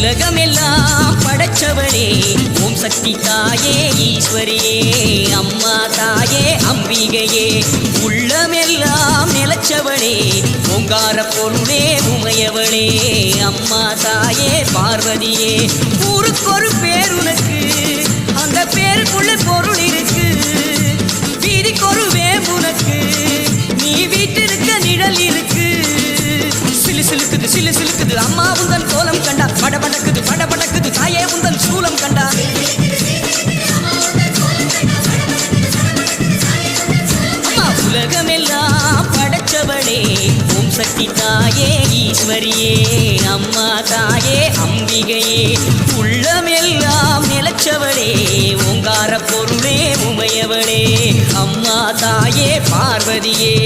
உலகமெல்லாம் படைச்சவளே ஓம் சக்தி தாயே ஈஸ்வரியே அம்மா தாயே அம்பிகையே உள்ளமெல்லாம் நிலச்சவளே ஓங்கார பொருளே உமையவளே அம்மா தாயே பார்வதியே ஊருக்கொரு பேர் உனக்கு அந்த பேருக்குள்ள பொருள் இருக்கு வீதிக்கொரு வேம்புனக்கு நீ வீட்டிருக்க நிழல் இருக்கு சிலு சிலுக்குது சிலு சிலுக்குது அம்மா உந்தன் கோலம் கண்டா படபடக்குது படபடக்குது தாயே உந்தன் சூலம் கண்டா அம்மா உலகமெல்லாம் படைச்சவளே ஓம் சக்தி தாயே ஈஸ்வரியே அம்மா தாயே அம்பிகையே உள்ளமெல்லாம் நிலச்சவளே ஓங்கார பொருளே உமையவளே அம்மா தாயே பார்வதியே